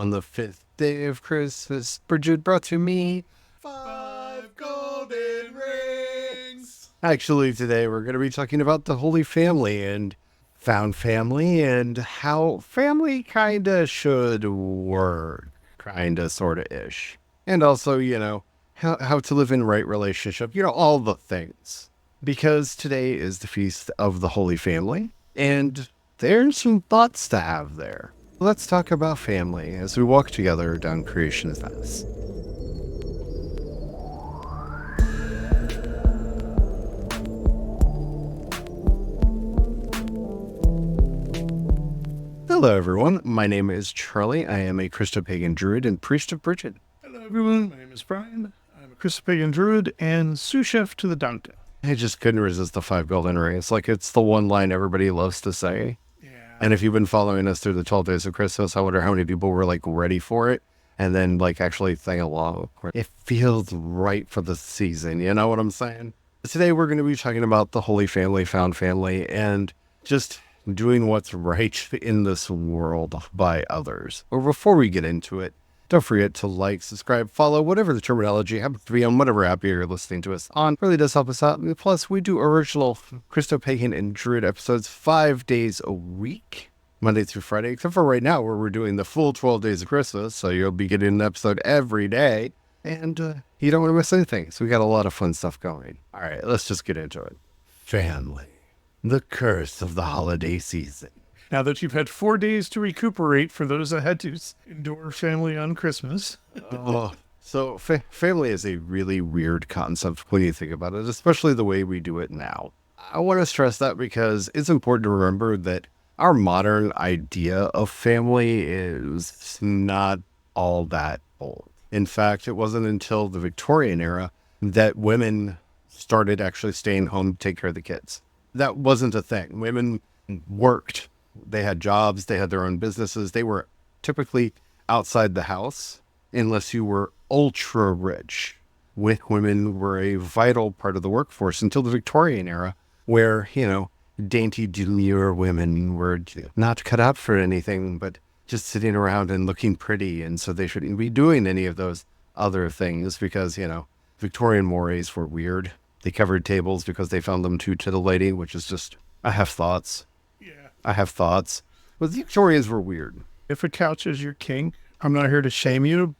On the fifth day of Christmas, Bridget brought to me 5 golden rings. Actually, today we're going to be talking about the Holy Family and found family and how family kinda should work, kinda, sorta ish. And also, how to live in right relationship, all the things. Because today is the feast of the Holy Family, and there's some thoughts to have there. Let's talk about family as we walk together down creation's path. Hello, everyone. My name is Charlie. I am a Christo-Pagan Druid and priest of Bridget. Hello, everyone. My name is Brian. I'm a Christo-Pagan Druid and sous chef to the Dante. I just couldn't resist the 5 golden rings. It's the one line everybody loves to say. Yeah. And if you've been following us through the 12 days of Christmas, I wonder how many people were ready for it and then actually sang along. It feels right for the season. You know what I'm saying? Today we're going to be talking about the Holy Family, found family, and just doing what's right in this world by others. Or before we get into it, don't forget to like, subscribe, follow, whatever the terminology happens to be on whatever app you're listening to us on. It really does help us out. And plus, we do original Christo-Pagan and Druid episodes 5 days a week, Monday through Friday, except for right now where we're doing the full 12 days of Christmas. So you'll be getting an episode every day. And you don't want to miss anything. So we got a lot of fun stuff going. All right, let's just get into it. Family. The curse of the holiday season. Now that you've had 4 days to recuperate for those that had to endure family on Christmas. So family is a really weird concept when you think about it, especially the way we do it now. I want to stress that because it's important to remember that our modern idea of family is not all that old. In fact, it wasn't until the Victorian era that women started actually staying home to take care of the kids. That wasn't a thing. Women worked. They had jobs. They had their own businesses. They were typically outside the house unless you were ultra rich. Women were a vital part of the workforce until the Victorian era where, dainty, demure women were not cut out for anything but just sitting around and looking pretty. And so they shouldn't be doing any of those other things because, Victorian mores were weird. They covered tables because they found them too titillating, which is just, I have thoughts. Yeah. I have thoughts. But the Victorians were weird. If a couch is your king, I'm not here to shame you,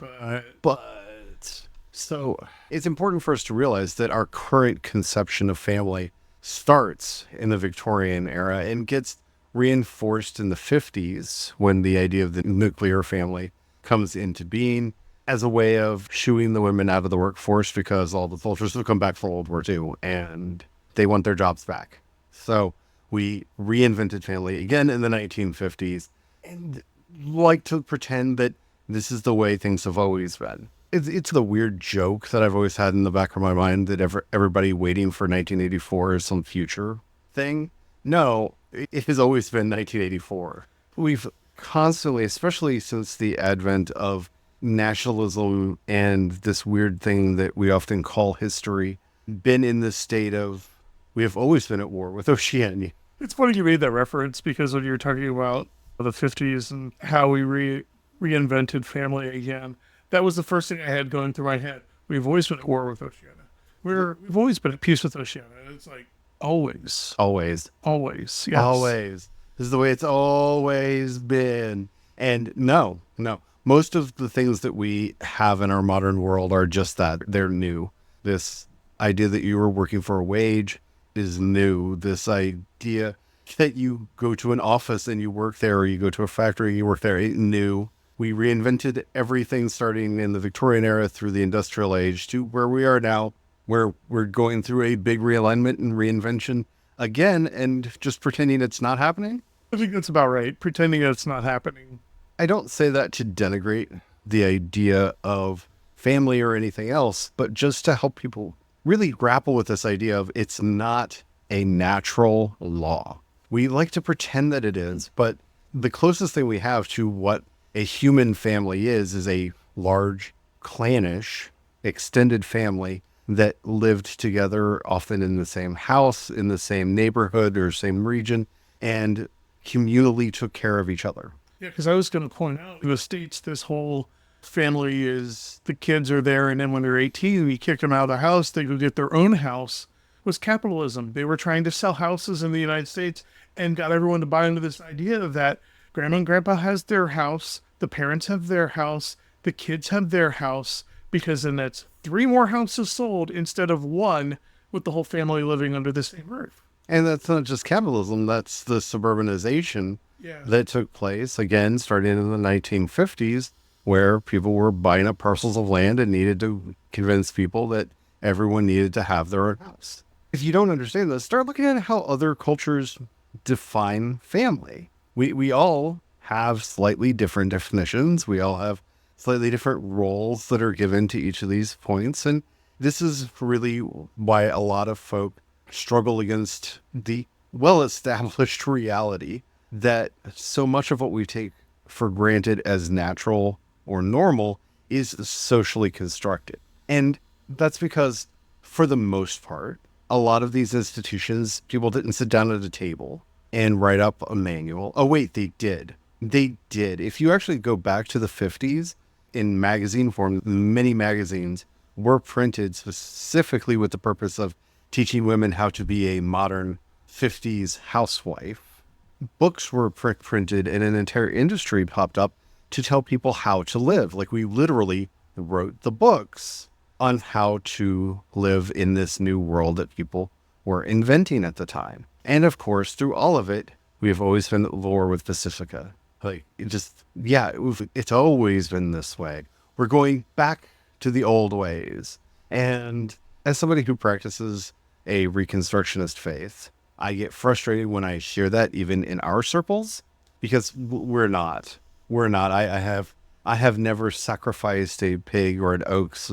But so it's important for us to realize that our current conception of family starts in the Victorian era and gets reinforced in the 50s when the idea of the nuclear family comes into being as a way of shooing the women out of the workforce because all the soldiers have come back from World War II and they want their jobs back. So we reinvented family again in the 1950s and like to pretend that this is the way things have always been. It's the weird joke that I've always had in the back of my mind that everybody waiting for 1984 is some future thing. No, it has always been 1984. We've constantly, especially since the advent of nationalism and this weird thing that we often call history, been in this state of, we have always been at war with Oceania. it's funny you made that reference because when you were talking about the 50s and how we reinvented family again, that was the first thing I had going through my head. We've always been at war with Oceania. We've always been at peace with Oceania. It's always. Always. Always. Yes. Always. This is the way it's always been. And no. Most of the things that we have in our modern world are just that. They're new. This idea that you are working for a wage is new. This idea that you go to an office and you work there, or you go to a factory and you work there, is new. We reinvented everything starting in the Victorian era through the industrial age to where we are now, where we're going through a big realignment and reinvention again and just pretending it's not happening. I think that's about right. Pretending it's not happening. I don't say that to denigrate the idea of family or anything else, but just to help people really grapple with this idea of it's not a natural law. We like to pretend that it is, but the closest thing we have to what a human family is a large, clannish, extended family that lived together, often in the same house, in the same neighborhood or same region, and communally took care of each other. Yeah, because I was going to point out, in the States, this whole family is the kids are there, and then when they're 18, we kick them out of the house, they go get their own house, was capitalism. They were trying to sell houses in the United States and got everyone to buy into this idea of that grandma and grandpa has their house, the parents have their house, the kids have their house, because then that's three more houses sold instead of one with the whole family living under the same roof. And that's not just capitalism, that's the suburbanization Yeah. that took place, again, starting in the 1950s, where people were buying up parcels of land and needed to convince people that everyone needed to have their own house. If you don't understand this, start looking at how other cultures define family. We all have slightly different definitions. We all have slightly different roles that are given to each of these points. And this is really why a lot of folk struggle against the well-established reality that so much of what we take for granted as natural or normal is socially constructed. And that's because, for the most part, a lot of these institutions, people didn't sit down at a table and write up a manual. Oh, wait, they did. They did. If you actually go back to the 50s, in magazine form, many magazines were printed specifically with the purpose of teaching women how to be a modern 50s housewife. Books were printed and an entire industry popped up to tell people how to live. Like, we literally wrote the books on how to live in this new world that people were inventing at the time. And of course, through all of it, we have always been at war with Pacifica. Like, it's always been this way. We're going back to the old ways. And as somebody who practices a Reconstructionist faith, I get frustrated when I share that even in our circles, because we're not. I have never sacrificed a pig or an ox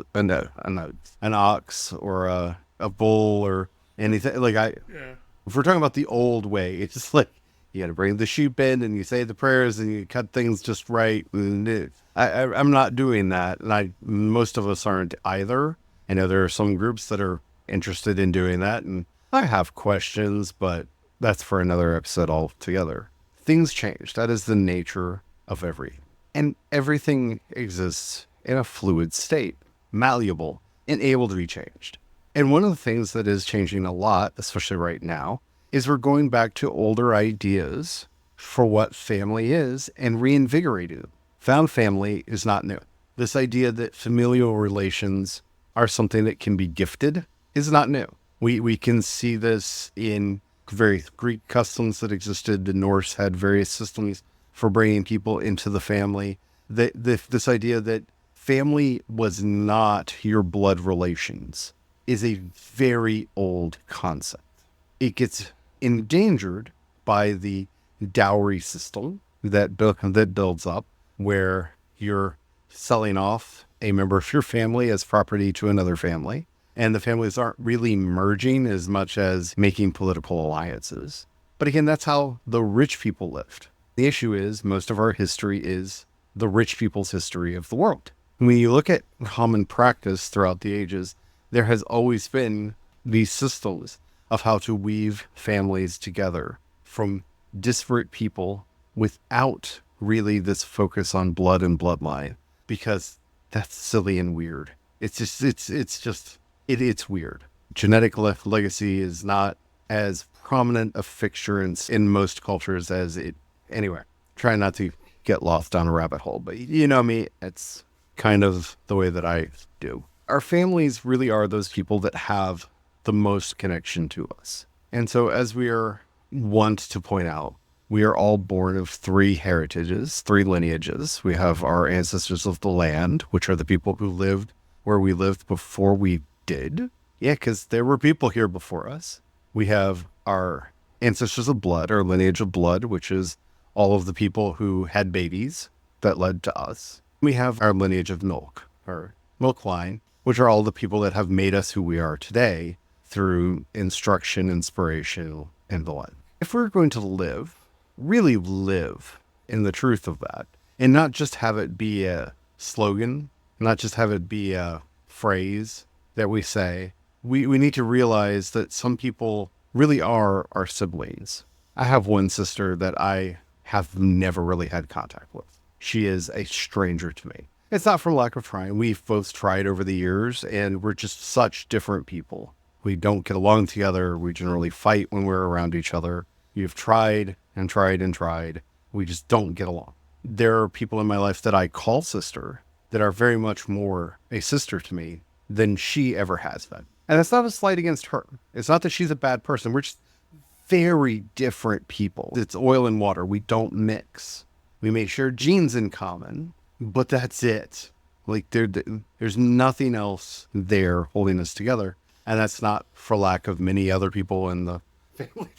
or a bull or anything. Yeah. If we're talking about the old way, it's just like, you got to bring the sheep in and you say the prayers and you cut things just right. I'm not doing that. And most of us aren't either. I know there are some groups that are interested in doing that. And I have questions, but that's for another episode altogether. Things change. That is the nature of everything. And everything exists in a fluid state, malleable, and able to be changed. And one of the things that is changing a lot, especially right now, is we're going back to older ideas for what family is and reinvigorating them. Found family is not new. This idea that familial relations are something that can be gifted is not new. We can see this in various Greek customs that existed. The Norse had various systems for bringing people into the family. This idea that family was not your blood relations is a very old concept. It gets endangered by the dowry system that builds up, where you're selling off a member of your family as property to another family, and the families aren't really merging as much as making political alliances. But again, that's how the rich people lived. The issue is most of our history is the rich people's history of the world. When you look at common practice throughout the ages, there has always been these systems of how to weave families together from disparate people without really this focus on blood and bloodline, because that's silly and weird. It's weird. Genetic legacy is not as prominent a fixture in most cultures as it. Anyway, try not to get lost down a rabbit hole, but you know me, it's kind of the way that I do. Our families really are those people that have the most connection to us. And so, as we are wont to point out, we are all born of three heritages, three lineages. We have our ancestors of the land, which are the people who lived where we lived before we did. Yeah, because there were people here before us. We have our ancestors of blood, our lineage of blood, which is all of the people who had babies that led to us. We have our lineage of milk, or milk line, which are all the people that have made us who we are today through instruction, inspiration, and the like. If we're going to really live in the truth of that, and not just have it be a slogan, not just have it be a phrase that we say, we need to realize that some people really are our siblings. I have one sister that I have never really had contact with. She is a stranger to me. It's not for lack of trying. We've both tried over the years, and we're just such different people. We don't get along together. We generally fight when we're around each other. You've tried and tried and tried. We just don't get along. There are people in my life that I call sister that are very much more a sister to me than she ever has been. And that's not a slight against her. It's not that she's a bad person. We're just very different people. It's oil and water. We don't mix. We may share genes in common, but that's it. Like there's nothing else there holding us together. And that's not for lack of many other people in the family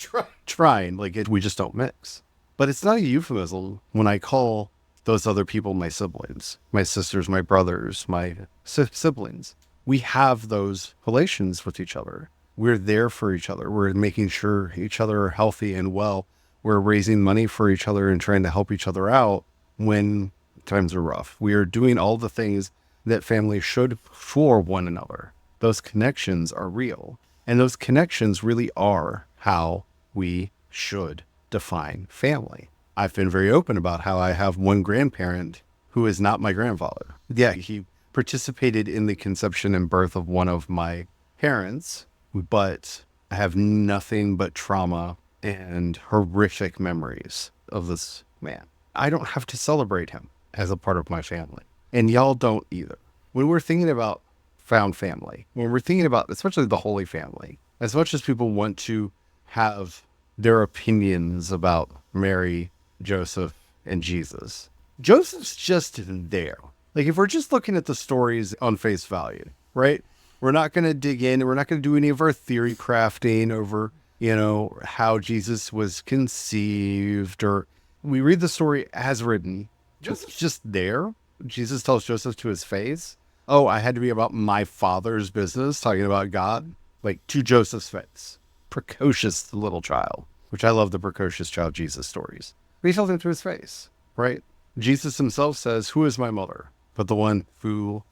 trying. We just don't mix. But it's not a euphemism when I call those other people my siblings, my sisters, my brothers, my siblings. We have those relations with each other. We're there for each other. We're making sure each other are healthy and well. We're raising money for each other and trying to help each other out when times are rough. We are doing all the things that families should for one another. Those connections are real. And those connections really are how we should define family. I've been very open about how I have one grandparent who is not my grandfather. Yeah, he participated in the conception and birth of one of my parents, but I have nothing but trauma and horrific memories of this man. I don't have to celebrate him as a part of my family. And y'all don't either. When we're thinking about found family, when we're thinking about especially the Holy Family, as much as people want to have their opinions about Mary, Joseph, and Jesus, Joseph's just there. Like if we're just looking at the stories on face value, right? We're not going to dig in. We're not going to do any of our theory crafting over, how Jesus was conceived, or we read the story as written. Joseph's just there. Jesus tells Joseph to his face, "Oh, I had to be about my father's business," talking about God, like to Joseph's face. Precocious little child, which I love the precocious child Jesus stories. But he tells him to his face, right? Jesus himself says, "Who is my mother?" But the one who,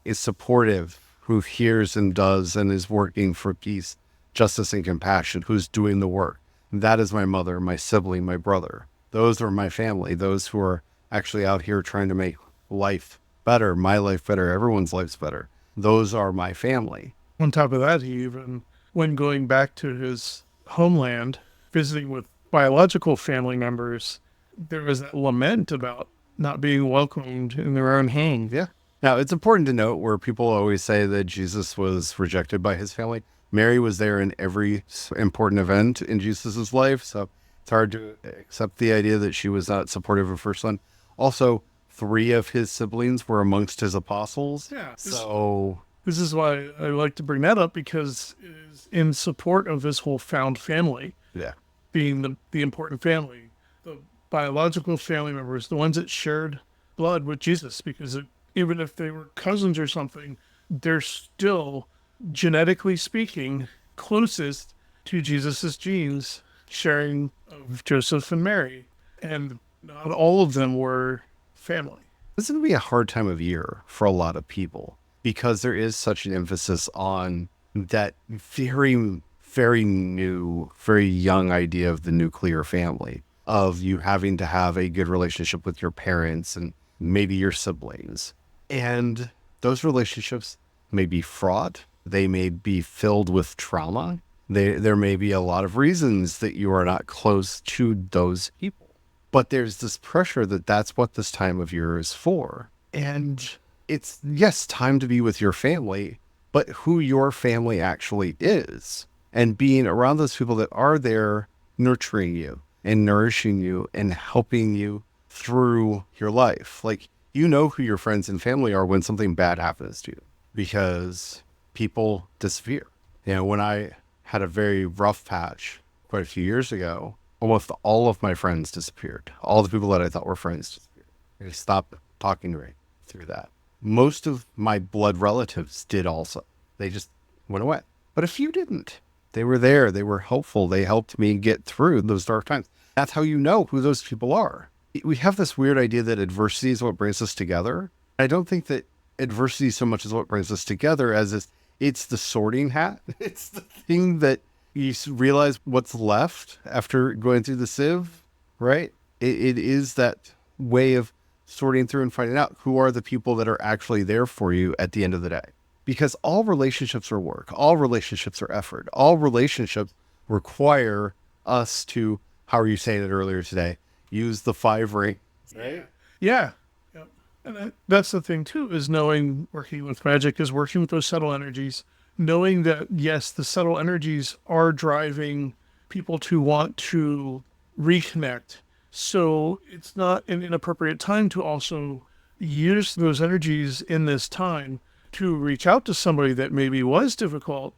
is supportive, who hears and does and is working for peace, justice, and compassion, who's doing the work. That is my mother, my sibling, my brother. Those are my family. Those who are actually out here trying to make life better, my life better, everyone's life's better. Those are my family. On top of that, he even, when going back to his homeland, visiting with biological family members, there was that lament about not being welcomed in their own home. Yeah. Now, it's important to note where people always say that Jesus was rejected by his family. Mary was there in every important event in Jesus's life, so it's hard to accept the idea that she was not supportive of her son. Also, 3 of his siblings were amongst his apostles. Yeah. So this is why I like to bring that up, because it is in support of this whole found family. Yeah. Being the important family, the biological family members, the ones that shared blood with Jesus, because even if they were cousins or something, they're still, genetically speaking, closest to Jesus's genes, sharing of Joseph and Mary. And not all of them were family. This is going to be a hard time of year for a lot of people because there is such an emphasis on that very, very new, very young idea of the nuclear family, of you having to have a good relationship with your parents and maybe your siblings. And those relationships may be fraught. They may be filled with trauma. There may be a lot of reasons that you are not close to those people. But there's this pressure that that's what this time of year is for. And it's, yes, time to be with your family, but who your family actually is. And being around those people that are there nurturing you and nourishing you and helping you through your life. Like, you know who your friends and family are when something bad happens to you, because people disappear. When I had a very rough patch quite a few years ago, almost all of my friends disappeared. All the people that I thought were friends disappeared. I stopped talking to me through that. Most of my blood relatives did also. They just went away. But a few didn't. They were there. They were helpful. They helped me get through those dark times. That's how you know who those people are. We have this weird idea that adversity is what brings us together. I don't think that adversity so much is what brings us together as it's the sorting hat. It's the thing that you realize what's left after going through the sieve, right? It is that way of sorting through and finding out who are the people that are actually there for you at the end of the day. Because all relationships are work, all relationships are effort, all relationships require us to, how are you saying it earlier today? Use the 5 ring. Right? Yeah. Yep. And that's the thing too, is knowing working with magic is working with those subtle energies, knowing that yes, the subtle energies are driving people to want to reconnect. So it's not an inappropriate time to also use those energies in this time to reach out to somebody that maybe was difficult,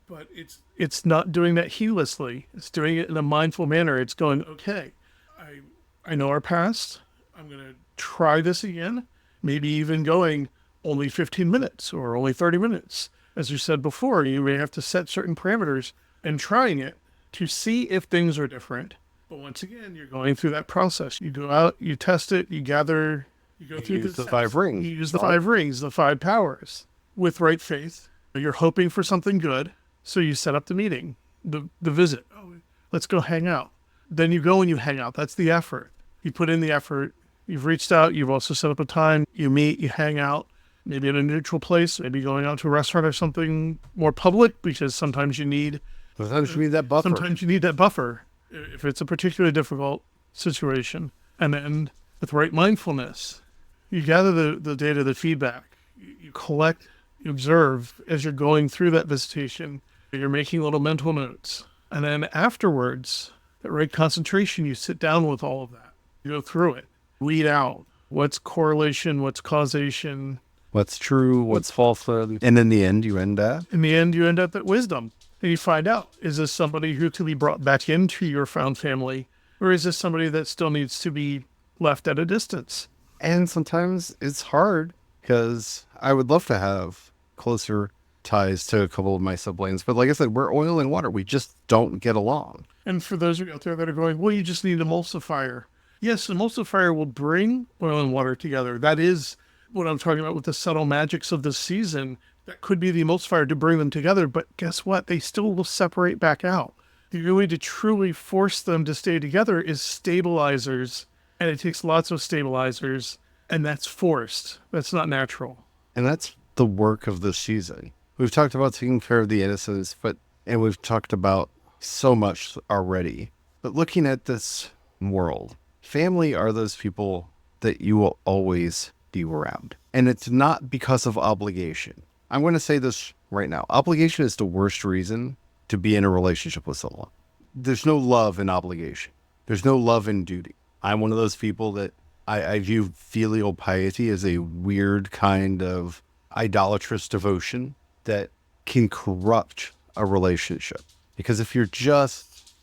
but it's not doing that heedlessly. It's doing it in a mindful manner. It's going, okay, I I know our past. I'm gonna try this again. Maybe even going only 15 minutes or only 30 minutes. As you said before, you may have to set certain parameters and trying it to see if things are different. But once again, you're going through that process. You go out, you test it, you gather, you go through Use the the 5 rings. You use the 5 rings, the 5 powers with right faith. You're hoping for something good. So you set up the meeting, the visit. Oh, let's go hang out. Then you go and you hang out. That's the effort. You put in the effort. You've reached out. You've also set up a time. You meet, you hang out, maybe in a neutral place, maybe going out to a restaurant or something more public, because sometimes you need that buffer. sometimes you need that buffer if it's a particularly difficult situation. And then with right mindfulness, you gather the data, the feedback, you collect, you observe as you're going through that visitation. You're making little mental notes. And then afterwards, that right concentration, you sit down with all of that. You go through it, weed out what's correlation, what's causation. What's true, what's falsehood. And in the end, you end up. In the end, you end up at wisdom. And you find out, is this somebody who can be brought back into your found family? Or is this somebody that still needs to be left at a distance? And sometimes it's hard because I would love to have closer ties to a couple of my siblings. But like I said, we're oil and water. We just don't get along. And for those of you out there that are going, well, you just need an emulsifier. Yes, emulsifier will bring oil and water together. That is what I'm talking about with the subtle magics of this season. That could be the emulsifier to bring them together. But guess what? They still will separate back out. The only way to truly force them to stay together is stabilizers. And it takes lots of stabilizers. And that's forced. That's not natural. And that's the work of this season. We've talked about taking care of the innocents, and we've talked about so much already. But looking at this world, family are those people that you will always be around. And it's not because of obligation. I'm going to say this right now. Obligation is the worst reason to be in a relationship with someone. There's no love in obligation. There's no love in duty. I'm one of those people that I view filial piety as a weird kind of idolatrous devotion that can corrupt a relationship. Because if you're just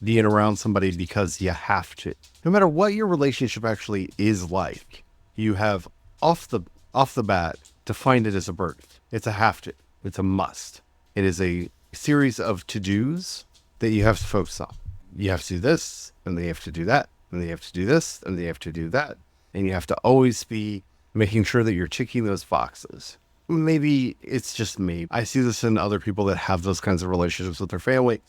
being around somebody because you have to, no matter what your relationship actually is like, you have off the bat defined it as a burden. It's a have to. It's a must. It is a series of to-dos that you have to focus on. You have to do this, and then you have to do that, and then you have to do this, and then you have to do that. And you have to always be making sure that you're ticking those boxes. Maybe it's just me. I see this in other people that have those kinds of relationships with their family.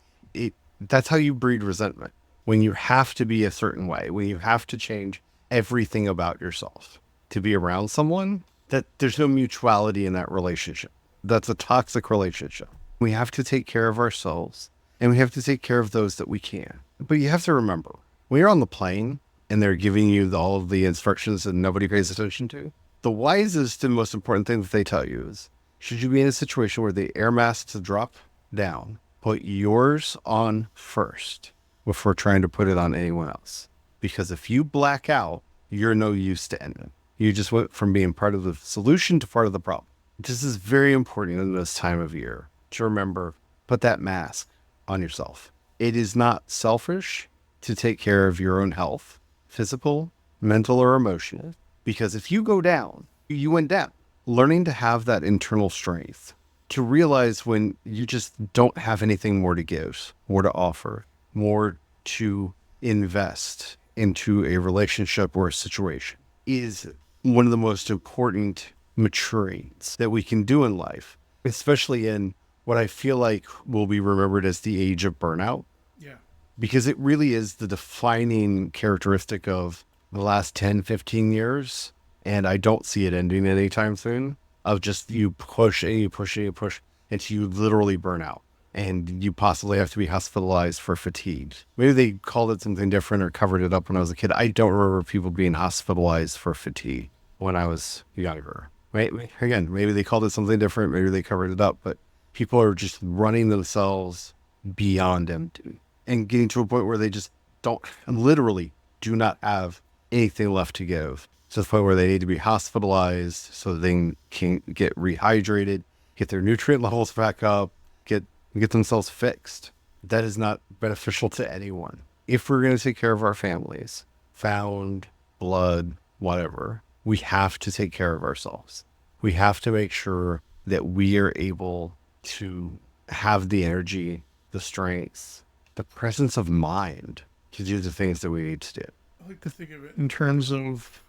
That's how you breed resentment. When you have to be a certain way, when you have to change everything about yourself to be around someone, that there's no mutuality in that relationship. That's a toxic relationship. We have to take care of ourselves, and we have to take care of those that we can. But you have to remember, when you're on the plane and they're giving you all of the instructions that nobody pays attention to, the wisest and most important thing that they tell you is, should you be in a situation where the air masks drop down, put yours on first before trying to put it on anyone else. Because if you black out, you're no use to anyone. You just went from being part of the solution to part of the problem. This is very important in this time of year to remember, put that mask on yourself. It is not selfish to take care of your own health, physical, mental, or emotional. Because if you go down, you went down. Learning to have that internal strength, to realize when you just don't have anything more to give, more to offer, more to invest into a relationship or a situation, is one of the most important maturings that we can do in life, especially in what I feel like will be remembered as the age of burnout. Yeah. because it really is the defining characteristic of the last 10, 15 years. And I don't see it ending anytime soon, of just you push and you push and you push until you literally burn out. And you possibly have to be hospitalized for fatigue. Maybe they called it something different or covered it up when I was a kid. I don't remember people being hospitalized for fatigue when I was younger. Right? Again, maybe they called it something different. Maybe they covered it up. But people are just running themselves beyond empty and getting to a point where they just don't, literally do not have anything left to give. To the point where they need to be hospitalized so they can get rehydrated, get their nutrient levels back up, get themselves fixed. That is not beneficial to anyone. If we're going to take care of our families, found, blood, whatever, we have to take care of ourselves. We have to make sure that we are able to have the energy, the strength, the presence of mind to do the things that we need to do. I like to think of it in terms of,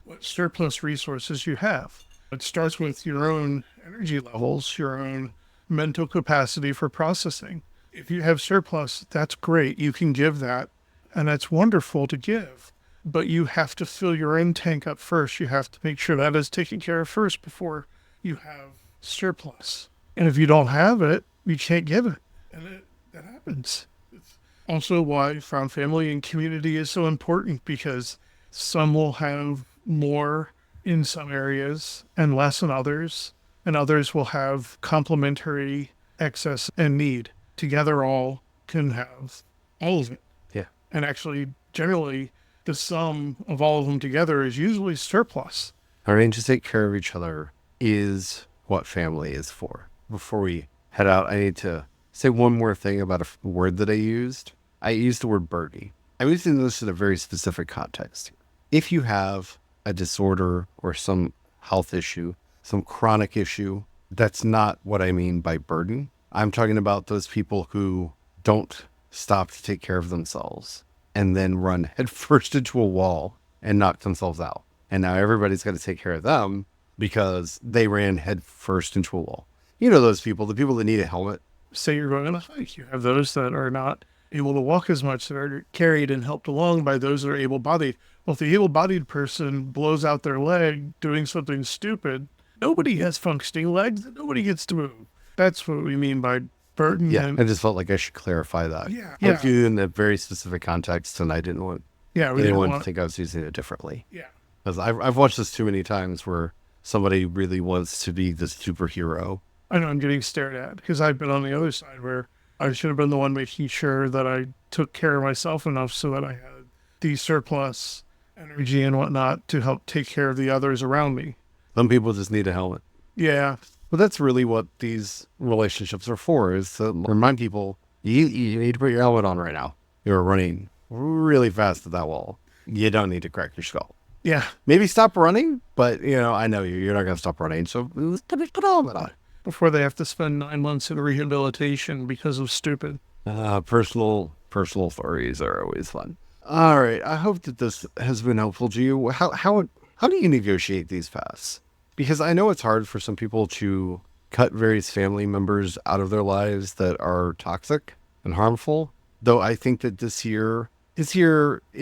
what surplus resources you have. It starts with your own energy levels, your own mental capacity for processing. If you have surplus, that's great. You can give that, and that's wonderful to give. But you have to fill your own tank up first. You have to make sure that is taken care of first before you have surplus. And if you don't have it, you can't give it. And that happens. It's also why found family and community is so important, because some will have more in some areas and less in others, and others will have complementary excess and need. Together, all can have all of it. Yeah. And actually, generally, the sum of all of them together is usually surplus. Learning to take care of each other is what family is for. Before we head out, I need to say one more thing about a word that I used. I used the word birdie. I'm using this in a very specific context. If you have a disorder or some health issue, some chronic issue, that's not what I mean by burden. I'm talking about those people who don't stop to take care of themselves and then run headfirst into a wall and knock themselves out. And now everybody's got to take care of them because they ran headfirst into a wall. You know those people, the people that need a helmet. Say you're going on a hike. You have those that are not able to walk as much, that are carried and helped along by those that are able-bodied. Well, if the able-bodied person blows out their leg doing something stupid, nobody has functioning legs and nobody gets to move. That's what we mean by burden. Yeah, I just felt like I should clarify that. Yeah. I put you in a very specific context, and I didn't want anyone to think I was using it differently. Yeah. Because I've watched this too many times where somebody really wants to be the superhero. I know I'm getting stared at because I've been on the other side where I should have been the one making sure that I took care of myself enough so that I had the surplus energy and whatnot to help take care of the others around me. Some people just need a helmet. Yeah. But that's really what these relationships are for, is to remind people, you need to put your helmet on right now. You're running really fast at that wall. You don't need to crack your skull. Yeah. Maybe stop running, but, I know you're not going to stop running, so put a helmet on. Before they have to spend 9 months in rehabilitation because of stupid. Personal stories are always fun. All right. I hope that this has been helpful to you. How do you negotiate these fasts? Because I know it's hard for some people to cut various family members out of their lives that are toxic and harmful. Though I think that this year, it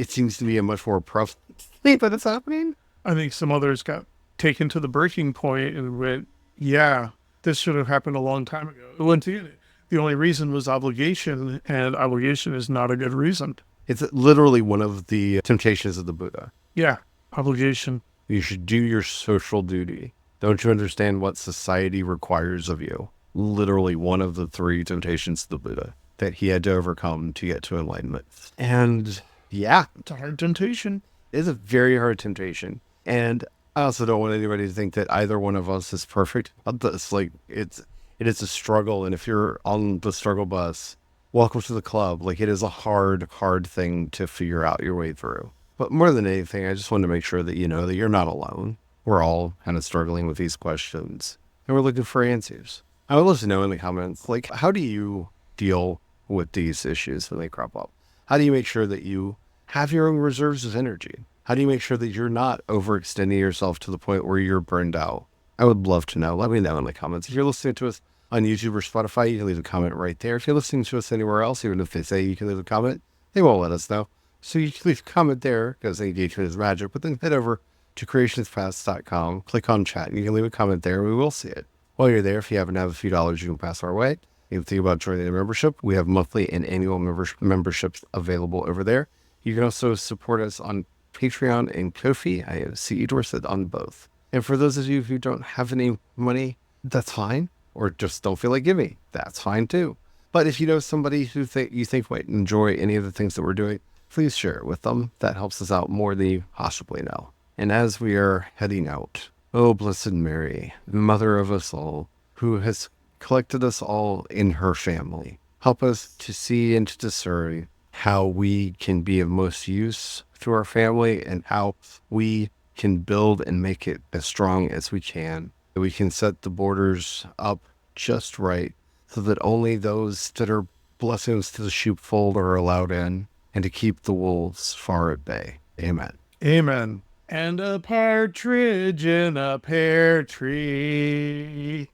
seems to be a much more prevalent thing that it's happening. I think some others got taken to the breaking point and went, yeah, this should have happened a long time ago. It went to it. The only reason was obligation, and obligation is not a good reason. It's literally one of the temptations of the Buddha. Yeah, obligation. You should do your social duty. Don't you understand what society requires of you? Literally one of the 3 temptations of the Buddha that he had to overcome to get to enlightenment. And yeah, it's a hard temptation. It's a very hard temptation. And I also don't want anybody to think that either one of us is perfect. It's like, it is a struggle. And if you're on the struggle bus, welcome to the club. Like, it is a hard thing to figure out your way through. But more than anything, I just want to make sure that you know that you're not alone. We're all kind of struggling with these questions, and we're looking for answers. I would love to know in the comments, like, how do you deal with these issues when they crop up? How do you make sure that you have your own reserves of energy? How do you make sure that you're not overextending yourself to the point where you're burned out? I would love to know. Let me know in the comments. If you're listening to us On YouTube or Spotify, you can leave a comment right there. If you're listening to us anywhere else, even if they say you can leave a comment, they won't let us know. So you can leave a comment there because engagement is magic, but then head over to creationspaths.com, click on chat, and you can leave a comment there. We will see it. While you're there, if you happen to have a few dollars, you can pass our way. You can think about joining the membership. We have monthly and annual memberships available over there. You can also support us on Patreon and Ko-fi. I have CE Dorset on both. And for those of you who don't have any money, that's fine. Or just don't feel like giving, that's fine too. But if you know somebody who you think might enjoy any of the things that we're doing, please share it with them. That helps us out more than you possibly know. And as we are heading out, oh, Blessed Mary, Mother of us all, who has collected us all in her family, help us to see and to discern how we can be of most use through our family and how we can build and make it as strong as we can. We can set the borders up just right so that only those that are blessings to the sheepfold are allowed in, and to keep the wolves far at bay. Amen. Amen. And a partridge in a pear tree.